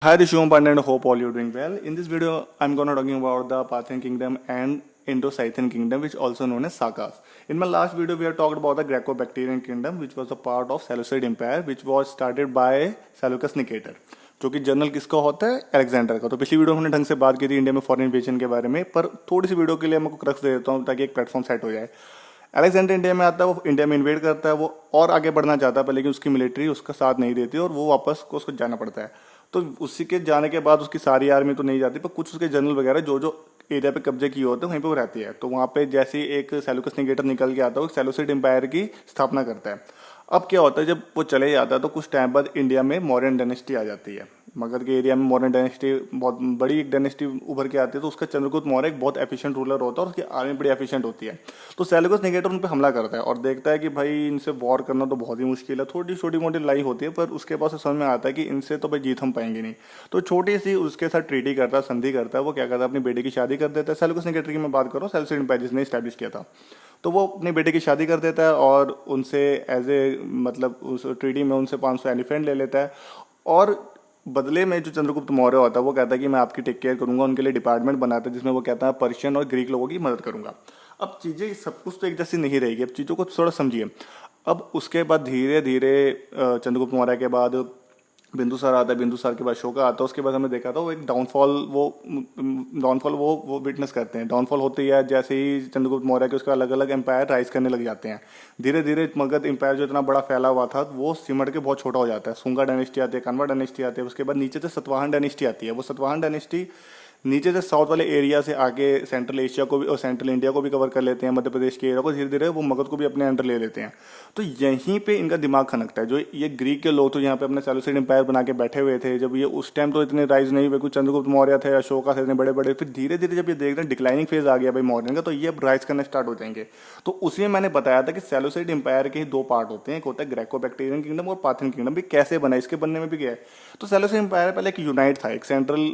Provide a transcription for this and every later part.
Hi, this is Shubham Pandey and hope all you doing well. In this video, I'm gonna talking about the Parthian kingdom and Indo-Scythian kingdom, which also known as Sakas. In my last video, we have talked about the Greco-Bactrian kingdom, which was a part of Seleucid Empire, which was started by Seleucus Nicator. जो कि general किसका होता है, Alexander का। तो पिछली video में हमने ढंग से बात की थी इंडिया में फॉरेन इन्वेजन के बारे में, पर थोड़ी सी वीडियो के लिए मैं आपको क्रक्स दे देता हूँ ताकि एक प्लेटफॉर्म सेट हो जाए। अलेक्जेंडर इंडिया में आता है, वो इंडिया में इन्वेड करता है, वो और आगे बढ़ना चाहता है पर लेकिन उसकी मिलिट्री उसका साथ नहीं देती और वो वापस को उसको जाना पड़ता है। तो उसी के जाने के बाद उसकी सारी आर्मी तो नहीं जाती, पर कुछ उसके जनरल वगैरह जो जो एरिया पे कब्जे किए होते हैं वहीं पे वो रहती है। तो वहाँ पे जैसे ही एक सेल्यूकस निकेटर निकल के आता है, वो सेल्यूसिड एम्पायर की स्थापना करता है। अब क्या होता है, जब वो चले जाता है तो कुछ टाइम बाद इंडिया में मौर्यन डायनेस्टी आ जाती है। मगध के एरिया में मौर्यन डायनेस्टी बहुत बड़ी एक डायनेस्टी उभर के आती है। तो उसका चंद्रगुप्त मौर्य एक बहुत एफिशिएंट रूलर होता है और उसकी आर्मी बड़ी एफिशिएंट होती है। तो सेल्यूकस निकेटर उन पर हमला करता है और देखता है कि भाई इनसे वॉर करना तो बहुत ही मुश्किल है। थोड़ी छोटी मोटी लड़ाई होती है, पर उसके पास समझ में आता है कि इनसे तो भाई जीत हम पाएंगे नहीं। तो छोटी सी उसके साथ ट्रीटी करता है, संधि करता है। वो क्या करता है, अपनी बेटे की शादी कर देता है। सेल्यूकस निकेटर की मैं बात कर रहा हूँ, सेल्यूसिड एम्पायर जिसने स्टैब्लिश किया था। तो वो अपने बेटे की शादी कर देता है और उनसे एज ए मतलब उस ट्रीटी में उनसे 500 एलिफेंट ले लेता है। और बदले में जो चंद्रगुप्त मौर्य होता है वो कहता है कि मैं आपकी टेक केयर करूंगा। उनके लिए डिपार्टमेंट बनाता है जिसमें वो कहता है पर्शियन और ग्रीक लोगों की मदद करूंगा। अब चीज़ें सब कुछ तो एक जैसी नहीं रहेगी, अब चीज़ों को थोड़ा समझिए। अब उसके बाद धीरे धीरे चंद्रगुप्त मौर्य के बाद बिंदुसार आता है, बिंदुसार के बाद अशोका आता है। उसके बाद हमने देखा था वो एक डाउनफॉल वो विटनेस करते हैं। डाउनफॉल होती है जैसे ही चंद्रगुप्त मौर्य के उसका अलग अलग एम्पायर राइज करने लग जाते हैं। धीरे धीरे मगध एम्पायर जो इतना बड़ा फैला हुआ था वो सिमट के बहुत छोटा हो जाता है। सुंगा डायनेस्टी आती है, कान्वा डायनेस्टी आती है, उसके बाद नीचे से सतवाहन डायनेस्टी आती है। वो सतवाहन डायनेस्टी नीचे से साउथ वाले एरिया से आके सेंट्रल एशिया को भी और सेंट्रल इंडिया को भी कवर कर लेते हैं, मध्य प्रदेश के एरिया को। धीरे धीरे वो मगध को भी अपने अंडर ले लेते हैं। तो यहीं पे इनका दिमाग खनकता है। जो ये ग्रीक के लोग तो यहाँ पे अपने सेल्यूसिड एम्पायर बना के बैठे हुए थे, जब ये उस टाइम तो इतने राइज नहीं हुए, कुछ चंद्रगुप्त मौर्य थे, अशोका थे, इतने बड़े बड़े। फिर धीरे धीरे जब ये देख रहे हैं डिक्लाइनिंग फेज आ गया भाई मॉडर्न का, तो ये अब राइज करना स्टार्ट हो जाएंगे। तो उसी में मैंने बताया था कि सेल्यूसिड एम्पायर के ही दो पार्ट होते हैं, एक होता है ग्रेको बैक्टीरियन किंगडम और पार्थियन किंगडम। भी कैसे बना, इसके बनने में भी क्या है। तो सेल्यूसिड एम्पायर पहले एक यूनाइट था, एक सेंट्रल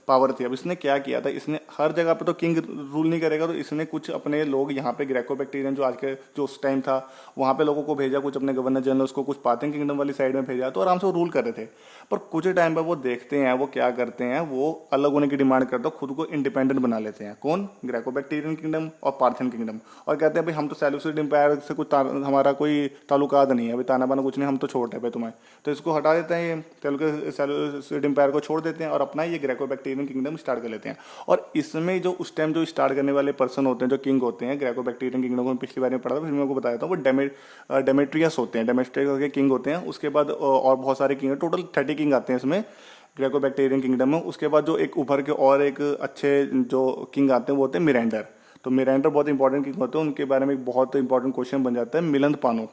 पावर थी। अब इसने क्या किया था, इसने हर जगह पे तो किंग रूल नहीं करेगा, तो इसने कुछ अपने लोग यहाँ पे ग्रेको बैक्टीरियन जो आज के जो उस टाइम था वहाँ पे लोगों को भेजा, कुछ अपने गवर्नर जनरल को, कुछ पार्थियन किंगडम वाली साइड में भेजा। तो आराम से वो रूल कर रहे थे। पर कुछ टाइम पर वो देखते हैं वो क्या करते हैं, वो अलग होने की डिमांड करते हैं, खुद को इंडिपेंडेंट बना लेते हैं। कौन, ग्रेको बैक्टीरियन किंगडम और पार्थियन किंगडम। और कहते हैं भाई हम तो सेल्यूसिड एम्पायर से कुछ हमारा कोई ताल्लुकात नहीं है, अभी ताना बाना कुछ नहीं, हम तो छोड़ते हैं भाई तुम्हें। तो इसको हटा देते हैं, ये सेल्यूसिड एम्पायर को छोड़ देते हैं और अपना ये ग्रेको बैक्टीरियन किंगडम स्टार्ट कर लेते हैं। और इसमें जो उस टाइम जो स्टार्ट करने वाले पर्सन होते हैं, जो किंग होते हैं ग्रेको बैक्टीरियन किंगडम को पिछली बार में पढ़ा था, फिर मैं आपको बताया था, वो डेमेट्रियस होते हैं। डेमेट्रियस के किंग होते हैं। उसके बाद और बहुत सारे किंग, टोटल 30 किंग आते हैं इसमें ग्रेको बैक्टीरियन किंगडम में। उसके बाद जो एक उभर के और एक अच्छे जो किंग आते हैं वो होते हैं मिरेंडर। तो मिरेंडर बहुत इंपॉर्टेंट किंग होते हैं। उनके बारे में एक बहुत इंपॉर्टेंट क्वेश्चन बन जाता है मिलंद पानो,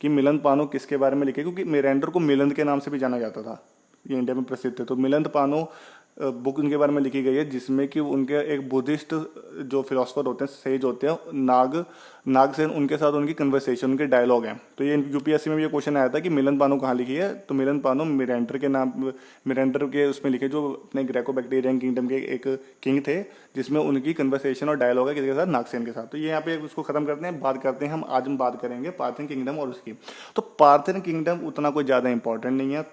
कि मिलंद पानो किसके बारे में लिखे, क्योंकि मिरेंडर को मिलंद के नाम से भी जाना जाता था, ये इंडिया में प्रसिद्ध थे। तो मिलंद पानो बुक उनके बारे में लिखी गई है, जिसमें कि उनके एक बुद्धिस्ट जो फिलोसफर होते हैं, सेज होते हैं, नागसेन, उनके साथ उनकी कन्वर्सेशन, उनके डायलॉग हैं। तो ये यूपीएससी में भी ये क्वेश्चन आया था कि मिलन पानो कहाँ लिखी है। तो मिलन पानो मिरेंडर के नाम, मिरेंडर के उसमें लिखे, जो अपने ग्रेको बैक्टीरियन किंगडम के एक किंग थे, जिसमें उनकी कन्वर्सेशन और डायलॉग है किसके साथ, नागसेन के साथ। तो ये यहाँ पे उसको खत्म करते हैं, बात करते हैं हम। आज हम बात करेंगे पार्थियन किंगडम और उसकी। तो पार्थियन किंगडम उतना कोई ज़्यादा इंपॉर्टेंट नहीं है।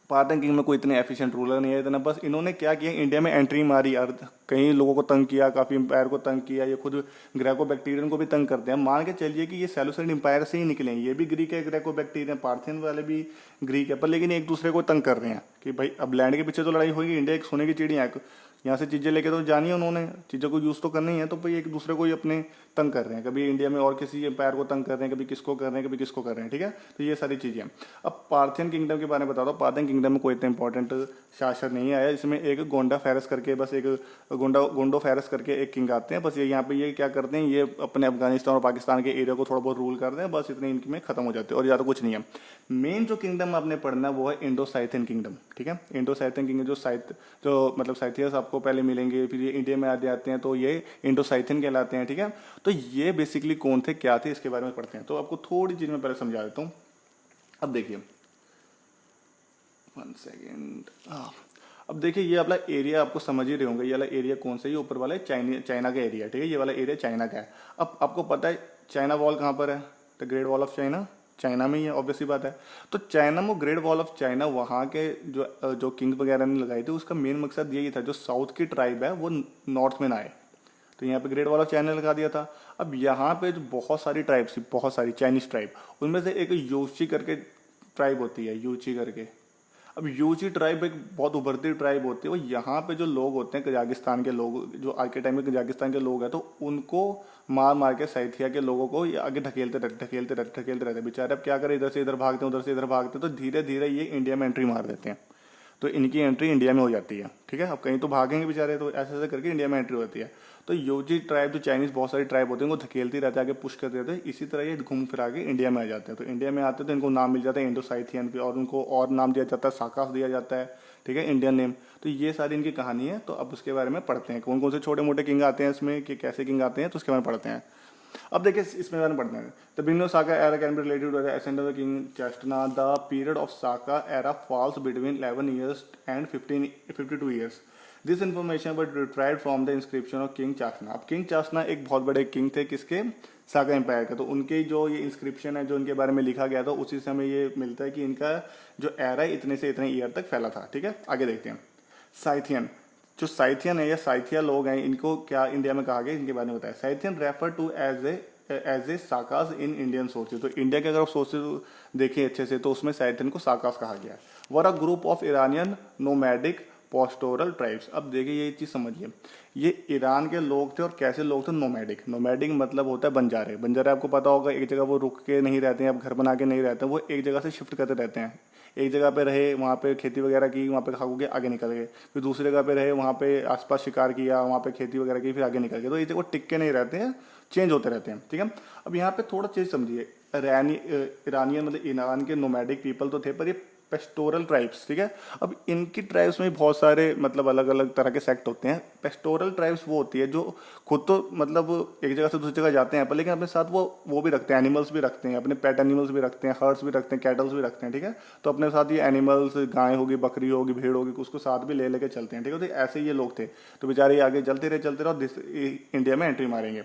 पार्थियन किंग में कोई इतने एफिशिएंट रूलर नहीं है इतना। बस इन्होंने क्या किया, इंडिया में एंट्री मारी और कई लोगों को तंग किया, काफ़ी एम्पायर को तंग किया। ये खुद ग्रेको बैक्टीरियन को भी तंग करते हैं। मान के चलिए कि ये सेल्यूसिड एम्पायर से ही निकले, ये भी ग्रीक है, ग्रेको बैक्टीरियन, पार्थियन वाले भी ग्रीक है, पर लेकिन एक दूसरे को तंग कर रहे हैं कि भाई अब लैंड के पीछे तो लड़ाई होगी। इंडिया एक सोने की चिड़िया है, यहाँ से चीज़ें लेके तो जानी है उन्होंने, चीज़ों को यूज़ तो करनी है। तो भाई एक दूसरे को ही अपने तंग कर रहे हैं, कभी इंडिया में और किसी एम्पायर को तंग कर रहे हैं, कभी किसको कर रहे हैं, कभी किसको कर रहे हैं। ठीक है, तो ये सारी चीज़ें हैं। अब पार्थियन किंगडम के बारे में बताता हूँ। पार्थियन किंगडम में कोई इतना इंपॉर्टेंट शासक नहीं आया। इसमें एक गोंडा फेरस करके, बस एक गोंडो फेरस करके एक किंग आते हैं। बस ये यहाँ पे ये क्या करते हैं, ये अपने अफगानिस्तान और पाकिस्तान के एरिया को थोड़ा बहुत रूल करते हैं। बस इतने इनमें खत्म हो जाते हैं और ज़्यादा कुछ नहीं है। मेन जो किंगडम आपने पढ़ना है वो है इंडो साइथियन किंगडम। ठीक है, इंडो साइथियन किंगडम जो मतलब साइथियस आपको पहले मिलेंगे, फिर ये इंडिया में आ जाते हैं, तो ये इंडो साइथियन कहलाते हैं। ठीक है, तो ये बेसिकली कौन थे, क्या थे, इसके बारे में पढ़ते हैं। तो आपको थोड़ी चीज मैं पहले समझा देता हूँ। अब देखिए, 1 सेकेंड। अब देखिए, ये वाला एरिया आपको समझ ही रहे होंगे। ये वाला एरिया कौन सा है, ये ऊपर वाला है चाइना का एरिया। ठीक है, ये वाला एरिया चाइना का है। अब आपको पता है चाइना वॉल कहाँ पर है, the great wall of China. China में ही है, ऑब्वियसली बात है। तो चाइना में ग्रेट वॉल ऑफ चाइना वहाँ के जो किंग वगैरह ने लगाई थी, उसका मेन मकसद यही था जो साउथ की ट्राइब है वो नॉर्थ में ना आए, तो यहाँ पे ग्रेट वॉल ऑफ चाइना लगा दिया था। अब यहाँ पे जो बहुत सारी ट्राइब्स थी, बहुत सारी चाइनीज ट्राइब, उनमें से एक यूची करके ट्राइब होती है, यूची करके। अब यूची ट्राइब एक बहुत उभरती ट्राइब होती है। वो यहाँ पे जो लोग होते हैं कजाकिस्तान के लोग, जो आज के टाइम में कजाकिस्तान के लोग हैं, तो उनको मार मार के साइथिया के लोगों को ये आगे ढकेलते रहते बेचारे। अब क्या करें, इधर से इधर भागते हैं, उधर से इधर भागते हैं, तो धीरे धीरे ये इंडिया में एंट्री मार देते हैं। तो इनकी एंट्री इंडिया में हो जाती है, ठीक है। अब कहीं तो भागेंगे बेचारे, तो ऐसे ऐसे करके इंडिया में एंट्री होती है। तो यूजी ट्राइब, जो चाइनीज बहुत सारी ट्राइब होती है, उनको धकेलती रहते हैं, आगे पुश करते रहते हैं। इसी तरह ये घूम फिरा के इंडिया में आ जाते हैं। तो इंडिया में आते हैं तो इनको नाम मिल जाता है इंडो साइथियन, और उनको और नाम दिया जाता है, साकास दिया जाता है, ठीक है, इंडियन नेम। तो ये सारी इनकी कहानी है। तो अब उसके बारे में पढ़ते हैं, कौन कौन से छोटे मोटे किंग आते हैं इसमें, कि कैसे किंग आते हैं, तो उसके बारे में पढ़ते हैं। अब देखिए इसमें बारे में पढ़ते हैं। The beginning of Saka era can be related to the ascent of the king Chastana. The period of Saka era falls between 11 years and 52 years। This information were retrieved from the inscription of king Chastana. अब king चासना एक बहुत बड़े king थे, किसके, साका empire के। तो उनके जो ये इंस्क्रिप्शन है, जो इनके बारे में लिखा गया था, उसी से हमें ये मिलता है कि इनका जो एरा इतने से इतने ईयर तक फैला था, ठीक है। आगे देखते हैं। साइथियन, जो साइथियन है या साइथिया लोग हैं, इनको क्या इंडिया में कहा गया, इनके बारे में बताया। Scythian refer to as a Sakas in Indian sources. तो इंडिया के अगर आप सोर्सेज देखें अच्छे से, तो उसमें साइथियन को साकास कहा गया है। Were a group of Iranian nomadic pastoral tribes. अब देखिए ये चीज़ समझिए, ये ईरान के लोग थे, और कैसे लोग थे, नोमैडिक। नोमैडिक मतलब होता है बंजारे। बंजारे आपको पता होगा, एक जगह वो रुक के नहीं रहते हैं, अब घर बना के नहीं रहते हैं, वो एक जगह से शिफ्ट करते रहते हैं। एक जगह पे रहे, वहाँ पे खेती वगैरह की, वहाँ पे खा के आगे निकल गए, फिर दूसरी जगह पे रहे, वहाँ पे आसपास शिकार किया, वहाँ पे खेती वगैरह की, फिर आगे निकल गए। तो ये जगह टिक के नहीं रहते हैं, चेंज होते रहते हैं, ठीक है। अब यहाँ पे थोड़ा चीज़ समझिए, ईरानियन मतलब ईरान के नोमैडिक पीपल तो थे, पर ये पेस्टोरल ट्राइब्स, ठीक है। अब इनकी ट्राइब्स में बहुत सारे मतलब अलग अलग तरह के सेक्ट होते हैं। पेस्टोरल ट्राइब्स वो होती है जो खुद तो मतलब एक जगह से दूसरी जगह जाते हैं, पर लेकिन अपने साथ वो भी रखते हैं, एनिमल्स भी रखते हैं, अपने पेट एनिमल्स भी रखते हैं, हर्ड्स भी रखते हैं, कैटल्स भी रखते हैं, ठीक है। तो अपने साथ ये एनिमल्स, गाय होगी, बकरी होगी, भेड़ होगी, उसको साथ भी ले लेके चलते हैं, ठीक है। तो ऐसे ये लोग थे। तो बेचारे आगे चलते रहे और इंडिया में एंट्री मारेंगे।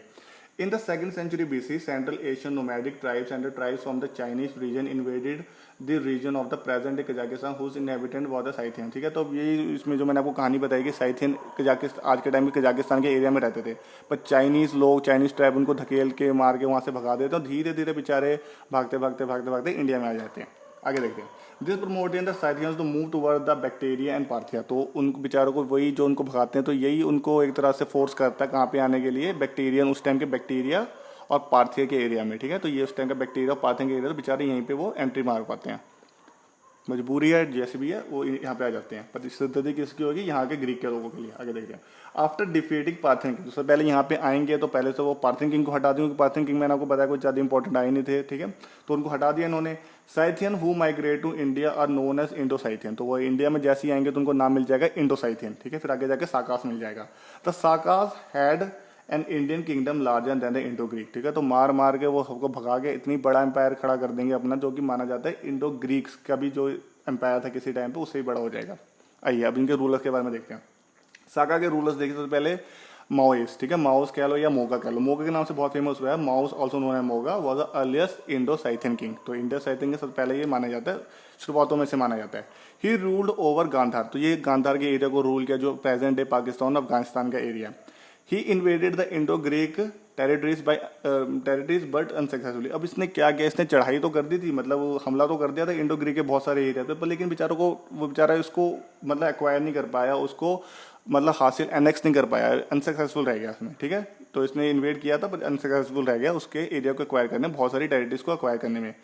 In the 2nd century BC, Central Asian nomadic tribes and the tribes from the Chinese region invaded the region of the present day Kazakhstan, whose inhabitant was the Scythian। ठीक है, तो अब यही इसमें जो मैंने आपको कहानी बताई कि साइथियन कजाकिस्तान, आज के टाइम में कजाकिस्तान के एरिया में रहते थे, पर चाइनीज लोग, चाइनीज ट्राइब उनको धकेल के मार के वहाँ से भगा देते हैं, धीरे धीरे बेचारे भागते भागते भागते भागते इंडिया में आ जाते हैं। आगे देखते हैं। This promoted the Scythians to move toward the Bactria and Parthia. तो उन बेचारों को, वही जो उनको भगाते हैं, तो यही उनको एक तरह से फोर्स करता है कहाँ पे आने के लिए, बैक्टीरियन, उस टाइम के बैक्टीरिया और पार्थिया के एरिया में, ठीक है। तो ये उस टाइम का बैक्टीरिया और पार्थिया के एरिया, तो बेचारे यहीं पे वो एंट्री मार पाते हैं। मजबूरी है, जैसे भी है, वो यहाँ पे आ जाते हैं। पर स्थिति किसकी होगी, यहाँ के ग्रीक के लोगों के लिए। आगे देखते हैं। आफ्टर डिफीटिंग पार्थियन किंग, सबसे पहले यहाँ पे आएंगे तो पहले तो वो पार्थियन किंग को हटा देंगे, क्योंकि पार्थियन किंग मैंने आपको बताया कुछ ज़्यादा इंपॉर्टेंट आए नहीं थे, ठीक है। तो उनको हटा दिया इन्होंने। Scythian who migrate to India are known as Indo Scythian. तो वो इंडिया में जैसे ही आएंगे तो उनको नाम मिल जाएगा इंडो साइथियन, ठीक है। फिर आगे जाके साकास मिल जाएगा। The Sakas had an Indian kingdom larger than the Indo Greek, ठीक है। तो मार मार के वो सबको भगा के इतनी बड़ा एम्पायर खड़ा कर देंगे अपना, जो कि माना जाता है इंडो ग्रीक्स का भी जो एम्पायर था किसी टाइम पे, उससे ही बड़ा हो जाएगा। आइए अब इनके रूलर्स के बारे में देखते हैं। साका के रूलर्स देखिए, सबसे पहले माओइस, ठीक है। माओस कह लो या मोगा कह लो, मोगा के नाम से बहुत फेमस हुआ है। माओस ऑल्सो नोन है Moga, was the earliest Indo Scythian king. तो इंडो साइथियन के सबसे पहले ये माना जाता है, शुरुआतों में से माना जाता है। He ruled over Gandhara. तो ये गांधार के एरिया को रूल किया, जो प्रेजेंट डे पाकिस्तान अफगानिस्तान का area. He invaded the Indo Greek territories but unsuccessfully. अब इसने क्या किया, इसने चढ़ाई तो कर दी थी, मतलब हमला तो कर दिया था इंडो ग्रीक के बहुत सारे एरिया पे, पर लेकिन बेचारों को, वो बेचारा इसको मतलब एक्वायर नहीं कर पाया, उसको मतलब हासिल एनेक्स नहीं कर पाया, अनसक्सेसफुल रह गया उसमें, ठीक है। तो इसने इन्वेड किया था पर अनसक्सेसफुल रह गया उसके एरिया को एक्वायर करने में, बहुत सारी टेरिटरीज को एक्वायर करने में।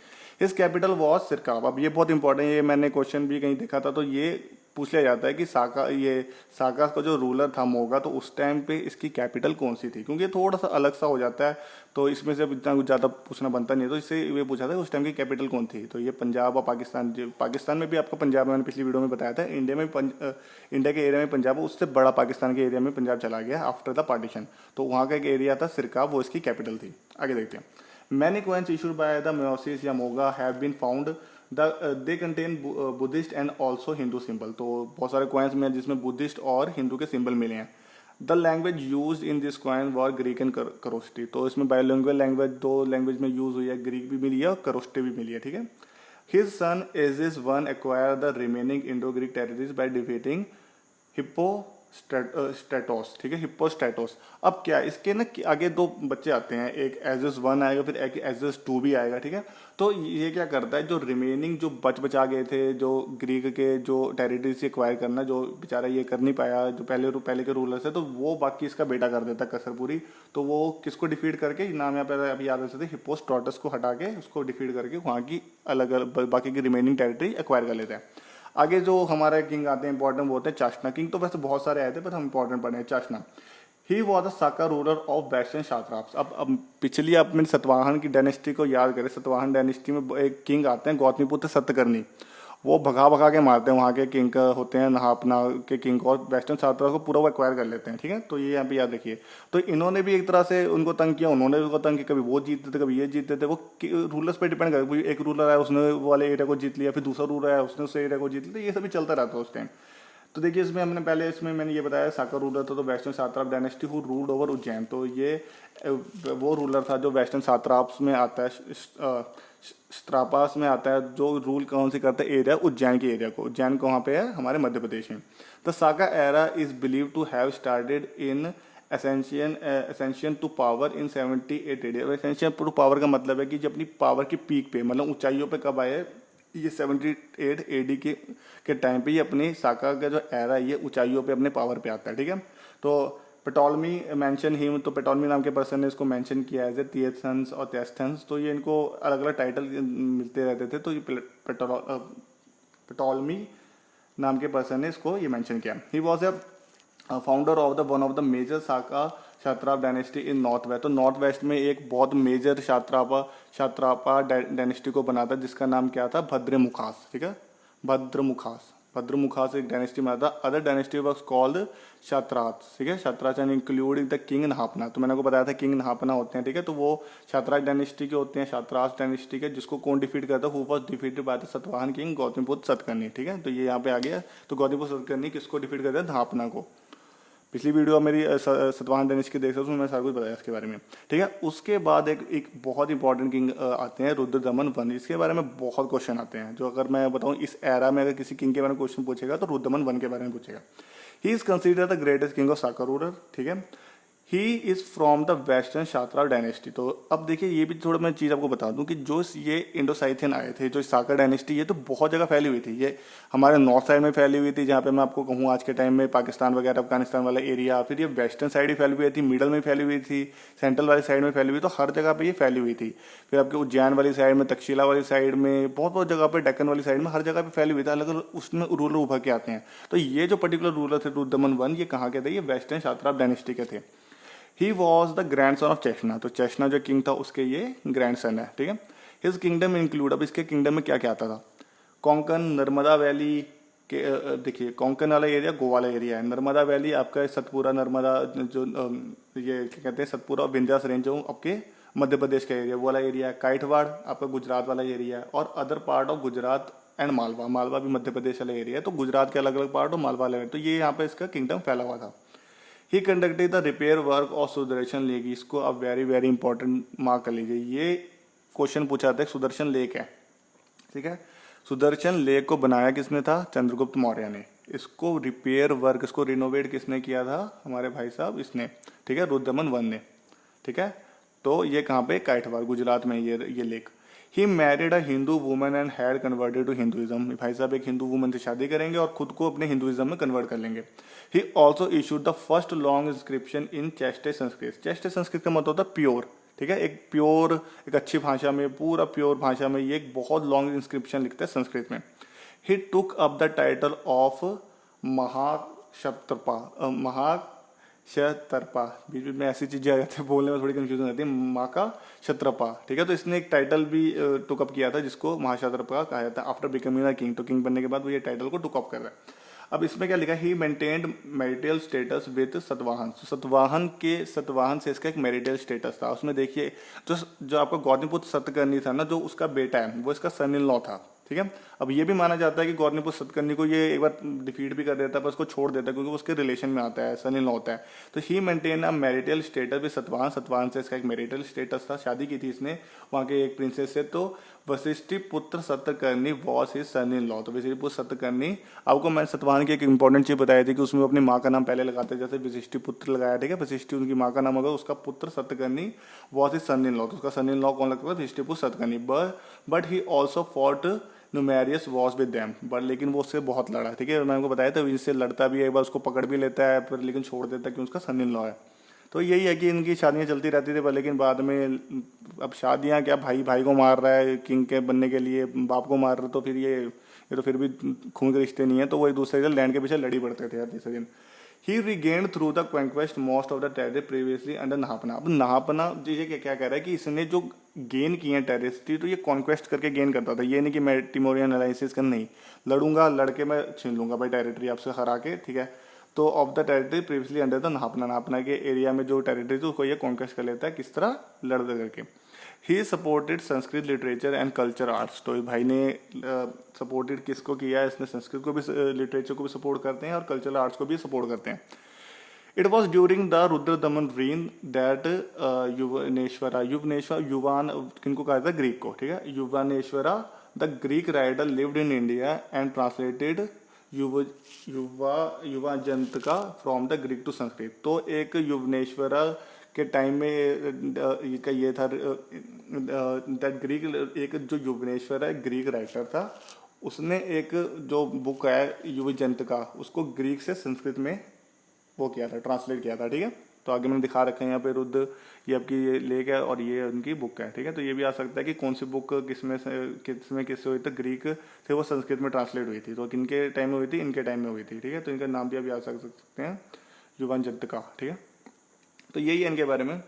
His capital was Sirkap. अब ये बहुत इंपॉर्टेंट है, ये मैंने क्वेश्चन भी कहीं देखा था, तो ये पूछ लिया जाता है कि साकास का जो रूलर था मोगा, तो उस टाइम पे इसकी कैपिटल कौन सी थी, क्योंकि थोड़ा सा अलग सा हो जाता है, तो इसमें से इतना कुछ ज़्यादा पूछना बनता नहीं है। तो इससे ये पूछा था उस टाइम की कैपिटल कौन थी। तो ये पंजाब और पाकिस्तान, पाकिस्तान में भी आपको पंजाब, मैंने पिछली वीडियो में बताया था। इंडिया के एरिया में पंजाब, उससे बड़ा पाकिस्तान के एरिया में पंजाब चला गया आफ्टर द पार्टीशन। तो वहाँ का एक एरिया था सिरकाब, वो इसकी कैपिटल थी। आगे देखते हैं। Many coins issued by the Maues या Moga have been found, they contain Buddhist and also Hindu symbol. तो बहुत सारे कॉइन्स में जिसमें बुद्धिस्ट और हिंदू के सिंबल मिले हैं। The language use in this coin were Greek and Kharosthi. तो इसमें बायोलिंगुअल लैंग्वेज दो लैंग्वेज में यूज हुई है, ग्रीक भी मिली है और करोस्टी भी मिली है, ठीक है। His son Azes one acquire the remaining Indo Greek territories by defeating Hippostratos, ठीक है, हिप्पोस्टेटोस। अब क्या इसके ना आगे दो बच्चे आते हैं, एक एजिस वन आएगा फिर एक एजिस टू भी आएगा, ठीक है। तो ये क्या करता है, जो रिमेनिंग जो बचा गए थे जो ग्रीक के जो टेरिटरी से एक्वायर करना, जो बेचारा ये कर नहीं पाया जो पहले के रूलर्स है, तो वो बाकी इसका बेटा कर देता है कसर पूरी। तो वो किसको डिफीट करके, नाम यहाँ पे अभी याद रखते थे, हिप्पोस्टेटस को हटा के उसको डिफीट करके वहाँ की अलग अलग बाकी की रिमेनिंग टेरिटरी एक्वायर कर लेते हैं। आगे जो हमारे किंग आते हैं इंपॉर्टेंट वो होते हैं चाशना किंग। तो वैसे बहुत सारे आए थे पर हम इंपॉर्टेंट पढ़े हैं Chastana. He was the Saka ruler of Western Satraps. अब पिछली अपने सतवाहन की डायनेस्टी को याद करें, सतवाहन डायनेस्टी में एक किंग आते हैं गौतमीपुत्र सतकर्णी, वो भगा भगा के मारते हैं वहाँ के किंग का होते हैं नहापना के किंग को, और वेस्टर्न शात्रा को पूरा वो एक्वायर कर लेते हैं, ठीक है। तो ये यहाँ पे याद रखिए। तो इन्होंने भी एक तरह से उनको तंग किया, उन्होंने भी उनको तंग किया, कभी वो जीतते थे कभी ये जीतते थे, वो रूलर्स पे डिपेंड करता है। एक रूलर आया उसने वो वाले एरिया को जीत लिया, फिर दूसरा रूलर आया उसने उस एरिया को जीत लिया, ये सभी चलता रहता है उस टाइम। तो देखिए इसमें हमने पहले इसमें मैंने ये बताया साका रूलर था तो Western Satrap dynasty who ruled over Ujjain. तो ये वो रूलर था जो वेस्टर्न सात्राप्स में आता है, स्त्रापास में आता है, जो रूल कौन सी करता है एरिया, उज्जैन के एरिया को। उज्जैन कहाँ पे है, हमारे मध्य प्रदेश में। The Saka era is believe to have started in ascension to power in 78 AD. Ascension to power का मतलब है कि जब अपनी पावर की पीक पे मतलब ऊंचाइयों पे कब आए, ये 78 एडी के टाइम पे ये अपनी साका का जो एरा है ये ऊंचाइयों पे अपने पावर पे आता है, ठीक है। तो पेटोलमी मेंशन हिम, तो पेटोलमी नाम के पर्सन ने इसको मेंशन किया एज ए थिएथन्स और थेस्थन्स। तो ये इनको अलग अलग टाइटल मिलते रहते थे। तो ये पेटोलमी नाम के पर्सन ने इसको ये मेंशन किया। He was a founder of the one of the major Saka Kshatrapa dynasty in north west. तो नॉर्थ वेस्ट में एक बहुत मेजर क्षात्रापा डायनेस्टी को बना था जिसका नाम क्या था, भद्रमुखास, ठीक है, भद्रमुखास एक डायनेस्टी में था। अदर डायनेस्टी वाज कॉल्ड क्षात्रास, ठीक है, क्षात्रास एंड इंक्लूडिंग द किंग नहापना। तो मैंने को बताया था किंग नहापना होते हैं, ठीक है। तो वो क्षात्रास डायनेस्टी के होते हैं, क्षात्रास डायनेस्टी के, जिसको कौन डिफीट करता है, who was defeated by the Satavahana king Gautamiputra Satakarni, ठीक है। तो ये यहाँ पे आ गया। तो गौतमीपुत्र सतकर्णी किसको डिफीट करता है, नहापना को। पिछली वीडियो मेरी सतवाहन डायनेस्टी देख सकते हो, मैं सारा कुछ बताया इसके बारे में, ठीक है। उसके बाद एक बहुत इंपॉर्टेंट किंग आते हैं रुद्रदमन वन। इसके बारे में बहुत क्वेश्चन आते हैं, जो अगर मैं बताऊं इस एरा में अगर किसी किंग के बारे में क्वेश्चन पूछेगा तो रुद्रदमन वन के बारे में पूछेगा। He is consider the greatest king of Saka ruler, ठीक है। He is from the western Kshatrapa dynasty. तो अब देखिए ये भी थोड़ा मैं चीज़ आपको बता दूं कि जो ये इंडोसाइथियन आए थे, जो साका डायनेस्टी, ये तो बहुत जगह फैली हुई थी। ये हमारे नॉर्थ साइड में फैली हुई थी, जहाँ पे मैं आपको कहूँ आज के टाइम में पाकिस्तान वगैरह अफगानिस्तान वाला एरिया। फिर ये वेस्टर्न साइड ही फैली हुई थी, मिडल में फैली हुई थी, सेंट्रल वाली साइड में फैली हुई, तो हर जगह पे ये फैली हुई थी। फिर आपके उज्जैन वाली साइड में, तक्षशिला वाली साइड में, बहुत बहुत जगह पे, डेक्कन वाली साइड में, हर जगह पे फैली हुई थी। अलग अलग उसमें रूलर उभर के आते हैं। तो ये जो पर्टिकुलर रूलर थे रुद्रदमन वन, ये कहाँ के थे, ये वेस्टर्न क्षात्राप डायनेस्टी के थे। He was the grandson of Chastana. तो चेशना जो किंग था उसके ये ग्रैंड सन है, ठीक है। हिज किंगडम इंक्लूड, अब इसके किंगडम में क्या क्या आता था, कोंकण, नर्मदा वैली के, देखिए कोंकण वाला एरिया गोवा वाला एरिया है, नर्मदा वैली आपका सतपुरा, नर्मदा जो ये क्या कहते हैं, सतपुरा और विंध्यास रेंज जो आपके मध्य प्रदेश का एरिया, वो वाला एरिया है। काइटवाड़ आपका गुजरात वाला एरिया है, और other part of Gujarat and Malwa, Malwa भी मध्य प्रदेश वाला एरिया है। तो गुजरात के अलग अलग पार्ट और मालवा वाला, तो ये यहाँ पे इसका किंगडम फैला हुआ था। ही conducted the repair work of Sudarshan lake. इसको आप वेरी वेरी इंपॉर्टेंट मार्क कर लीजिए, ये क्वेश्चन पूछा था। सुदर्शन लेक है, ठीक है, सुदर्शन लेक को बनाया किसने था, चंद्रगुप्त मौर्य ने। इसको रिपेयर वर्क, इसको रिनोवेट किसने किया था, हमारे भाई साहब इसने, ठीक है, रुद्रदमन वन ने, ठीक है। तो ये कहाँ पे, काइटवाड़ गुजरात में ये lake. He married a Hindu woman and had converted to Hinduism. भाई साहब एक हिंदू वुमन से शादी करेंगे और खुद को अपने हिंदुइज्म में कन्वर्ट कर लेंगे। He also issued the first long inscription in ChaSTE Sanskrit. ChaSTE Sanskrit का मतलब होता है प्योर, ठीक है, एक प्योर, एक अच्छी भाषा में, पूरा प्योर भाषा में ये एक बहुत लॉन्ग इंस्क्रिप्शन लिखते हैं संस्कृत में। He took up the title of Mahakshatrapa, Mahakshatrapa, बीच बीच में ऐसी चीजें आ जाती है बोलने में थोड़ी कंफ्यूजन रहती है, माँ का क्षत्रपा, ठीक है। तो इसने एक टाइटल भी टुकअप किया था जिसको महाक्षत्रपा कहा जाता है। आफ्टर बिकमिंग अ किंग, तो किंग बनने के बाद वो ये टाइटल को टुकअप कर रहा है। अब इसमें क्या लिखा है, he maintained marital status with Satavahana. Satavahana से इसका एक मैरिटल स्टेटस था। उसमें देखिए जो आपका गौतमीपुत्र सतकर्णी था ना, जो उसका बेटा है वो इसका सन इन लॉ था, ठीक है। अब ये भी माना जाता है कि गौतमीपुत्र सतकर्णी को ये एक बार डिफीट भी कर देता है, पर उसको छोड़ देता है क्योंकि वो उसके रिलेशन में आता है, सन इन लॉ होता है। तो he maintain a marital status with Satavahana, Satavahana से इसका एक मैरिटल स्टेटस था, शादी की थी इसने वहाँ के एक प्रिंसेस से। तो वशिष्ठी पुत्र Satakarni was his son in law, तो वशिष्ठी पुत्र सतकर्णी, आपको मैंने सतवाहन की एक इंपॉर्टेंट चीज बताई थी कि उसमें वो अपनी माँ का नाम पहले लगाते हैं, जैसे वशिष्ठी पुत्र लगाया, ठीक है, वशिष्ठी उनकी माँ का नाम होगा, उसका पुत्र Satakarni was his son in law, तो उसका सन इन लॉ कौन लगता है, Vasishthiputra Satakarni. But he also fought numerous wars with them, but लेकिन वो उससे बहुत लड़ा, ठीक है, मैंने आपको बताया था इससे लड़ता भी है, एक बार उसको पकड़ भी लेता है, फिर लेकिन छोड़ देता है कि उसका सन इन लॉ है। तो यही है कि इनकी शादियां चलती रहती थी, पर लेकिन बाद में अब शादियां क्या, भाई भाई को मार रहा है किंग के बनने के लिए, बाप को मार रहा है, तो फिर ये तो फिर भी खून के रिश्ते नहीं है, तो वो एक दूसरे से लैंड के पीछे लड़ी पड़ते थे हर तीसरे दिन। He regained through the conquest most of the territory previously under Nahapana. अब नहापना ये क्या कह रहा है कि इसने जो गेन किए हैं टेरिटरी, तो ये कॉन्क्वेस्ट करके गेन करता था, ये नहीं कि मैं टिमोरियन एनालिसिस कर, नहीं, लड़ूंगा, लड़के मैं छीन लूंगा भाई टेरिटरी आपसे हरा के, ठीक है। तो of the territory previously under the Nahapana, Nahapana के एरिया में जो टेरिटरी थी उसको ये कॉन्क्वेस्ट कर लेता है, किस तरह, लड़ करके। He supported Sanskrit literature and culture arts, तो इस भाई ने सपोर्टेड किसको किया है, इसने संस्कृत को भी, लिटरेचर को भी सपोर्ट करते हैं और कल्चरल आर्ट्स को भी सपोर्ट करते हैं। It was during the Rudra Daman reign that युवनेश्वरा, युवान किनको कहा था, ग्रीक को, ठीक है, Yavaneshvara the Greek writer lived in India and translated Yavanajataka from the Greek to Sanskrit. तो एक युवनेश्वरा के टाइम में ये था दैट ग्रीक, एक जो युवनेश्वर है ग्रीक राइटर था, उसने एक जो बुक है युवजंतका, उसको ग्रीक से संस्कृत में वो किया था, ट्रांसलेट किया था, ठीक है। तो आगे मैंने दिखा रखा है यहाँ पे रुद्र, ये आपकी ये लेक है और ये उनकी बुक है, ठीक है। तो ये भी आ सकता है कि कौन सी बुक किससे हुई थी, ग्रीक से वो संस्कृत में ट्रांसलेट हुई थी, तो किनके टाइम में हुई थी, इनके टाइम में हुई थी, ठीक है। तो इनका नाम भी अभी आ सकते हैं, युवाजंतका, ठीक है। तो यही है इनके बारे में।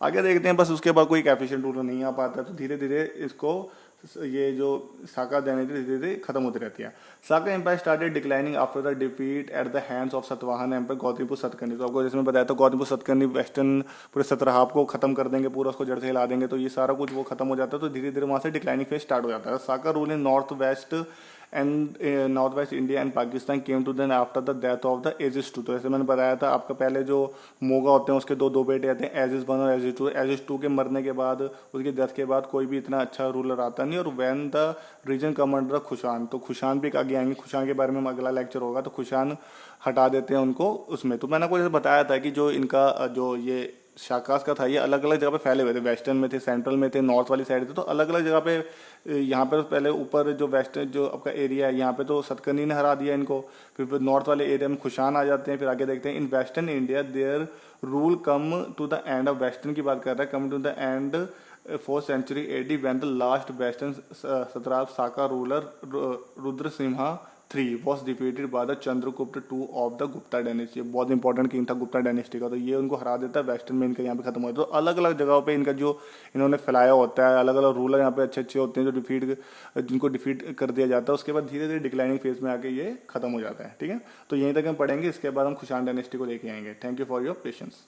आगे देखते हैं, बस उसके बाद कोई एफिशिएंट रूलर नहीं आ पाता, तो धीरे धीरे इसको ये जो साका डायनेस्टी धीरे धीरे खत्म होती रहती है। Saka empire started declining after the defeat at the hands of Satavahana empire Gautamiputra Satakarni. तो आपको जैसे मैं बताया था, गौतमीपुत्र सतकर्णी वेस्टर्न पूरे सतरहाब को खत्म कर देंगे, पूरा उसको जड़ से हिला देंगे, तो ये सारा कुछ वो खत्म हो जाता है, तो धीरे धीरे वहाँ से डिक्लाइनिंग फेज स्टार्ट हो जाता है। Saka rule in north west and north west India and Pakistan came to then after the death of the Azes two. तो जैसे मैंने बताया था आपका, पहले जो मोगा होते हैं उसके दो बेटे आते हैं, एजिस वन और एजिस टू। एजिस टू के मरने के बाद, उसकी डेथ के बाद कोई भी इतना अच्छा रूलर आता नहीं। और वैन द रीजन कमांडर खुशान, तो खुशान भी आगे आएंगे, खुशान के बारे में अगला लेक्चर होगा, तो खुशान हटा देते हैं उनको उसमें। तो मैंने आपको जैसे बताया था कि जो इनका जो ये शाकास का था, ये अलग अलग जगह पे फैले हुए थे, वेस्टर्न में थे, सेंट्रल में थे, नॉर्थ वाली साइड थे, तो अलग अलग जगह पे। यहाँ पे पहले ऊपर जो वेस्टर्न जो आपका एरिया है, यहाँ पे तो सतकर्णी ने हरा दिया इनको, फिर नॉर्थ वाले एरिया में खुशान आ जाते हैं। फिर आगे देखते हैं, in western India their rule come to the end of, western की बात कर रहा है, come to the end 4th century AD when the last western satrap Saka ruler Rudrasimha III was defeated by the Chandragupta II of the Gupta dynasty। बहुत important king था Gupta dynasty का, तो ये उनको हरा देता है, वेस्टर्न में इनका यहाँ पे खत्म हो जाता है। तो अलग अलग जगहों पे इनका जो इन्होंने फैलाया होता है, अलग अलग रूलर यहाँ पे अच्छे अच्छे होते हैं जो जिनको डिफीट कर दिया जाता है, उसके बाद धीरे धीरे डिक्लाइनिंग फेज में आके ये खत्म हो जाता है, ठीक है। तो यहीं तक हम पढ़ेंगे, इसके बाद हम खुशान डायनेस्टी को लेके आएंगे। Thank you for your patience.